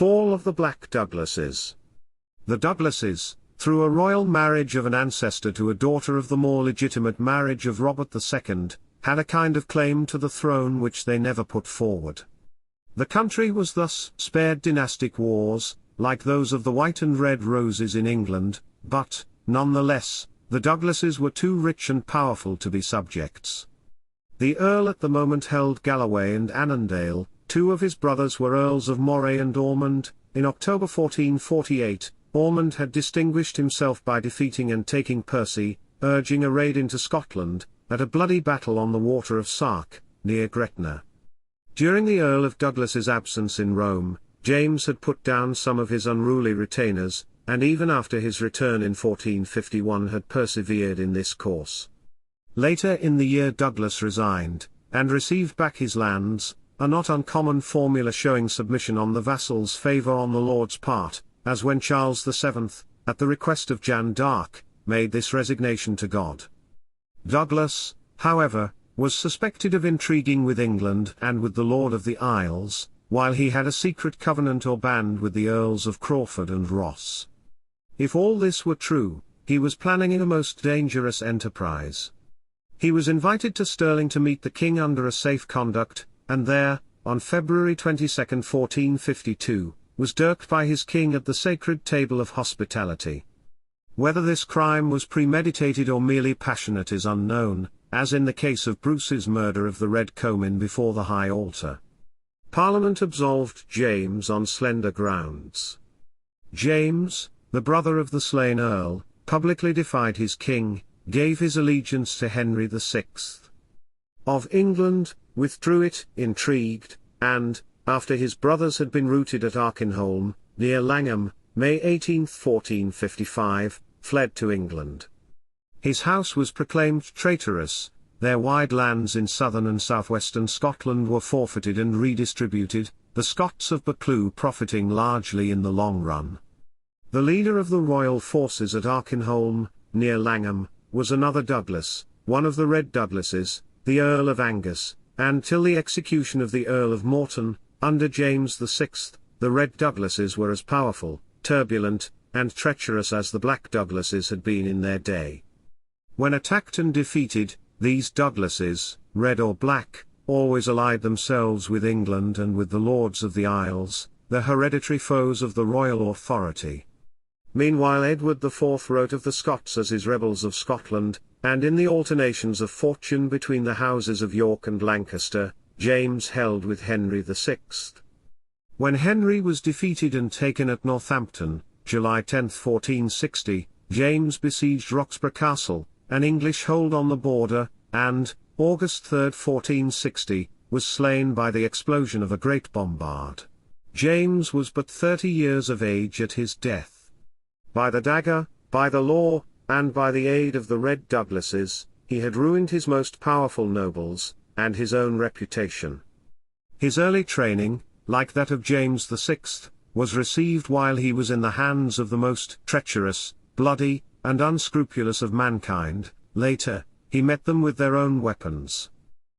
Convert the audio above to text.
Fall of the Black Douglases. The Douglases, through a royal marriage of an ancestor to a daughter of the more legitimate marriage of Robert II, had a kind of claim to the throne which they never put forward. The country was thus spared dynastic wars, like those of the White and Red Roses in England, but, nonetheless, the Douglases were too rich and powerful to be subjects. The Earl at the moment held Galloway and Annandale. Two of his brothers were Earls of Moray and Ormond. In October 1448, Ormond had distinguished himself by defeating and taking Percy, urging a raid into Scotland, at a bloody battle on the Water of Sark, near Gretna. During the Earl of Douglas's absence in Rome, James had put down some of his unruly retainers, and even after his return in 1451 had persevered in this course. Later in the year Douglas resigned, and received back his lands, a not uncommon formula showing submission on the vassal's favour on the lord's part, as when Charles VII, at the request of Jeanne d'Arc, made this resignation to God. Douglas, however, was suspected of intriguing with England and with the Lord of the Isles, while he had a secret covenant or band with the Earls of Crawford and Ross. If all this were true, he was planning a most dangerous enterprise. He was invited to Stirling to meet the king under a safe conduct, and there, on February 22, 1452, was dirked by his king at the sacred table of hospitality. Whether this crime was premeditated or merely passionate is unknown, as in the case of Bruce's murder of the Red Comyn before the high altar. Parliament absolved James on slender grounds. James, the brother of the slain Earl, publicly defied his king, gave his allegiance to Henry VI. of England, withdrew it, intrigued, and, after his brothers had been routed at Arkinholm, near Langham, May 18, 1455, fled to England. His house was proclaimed traitorous, their wide lands in southern and southwestern Scotland were forfeited and redistributed, the Scots of Buccleuch profiting largely in the long run. The leader of the royal forces at Arkinholm, near Langham, was another Douglas, one of the Red Douglases, the Earl of Angus, and till the execution of the Earl of Morton, under James VI, the Red Douglases were as powerful, turbulent, and treacherous as the Black Douglases had been in their day. When attacked and defeated, these Douglases, red or black, always allied themselves with England and with the Lords of the Isles, the hereditary foes of the royal authority. Meanwhile Edward IV wrote of the Scots as his rebels of Scotland, and in the alternations of fortune between the houses of York and Lancaster, James held with Henry VI. When Henry was defeated and taken at Northampton, July 10, 1460, James besieged Roxburgh Castle, an English hold on the border, and, August 3, 1460, was slain by the explosion of a great bombard. James was but 30 years of age at his death. By the dagger, by the law, and by the aid of the Red Douglases, he had ruined his most powerful nobles, and his own reputation. His early training, like that of James VI, was received while he was in the hands of the most treacherous, bloody, and unscrupulous of mankind. Later, he met them with their own weapons.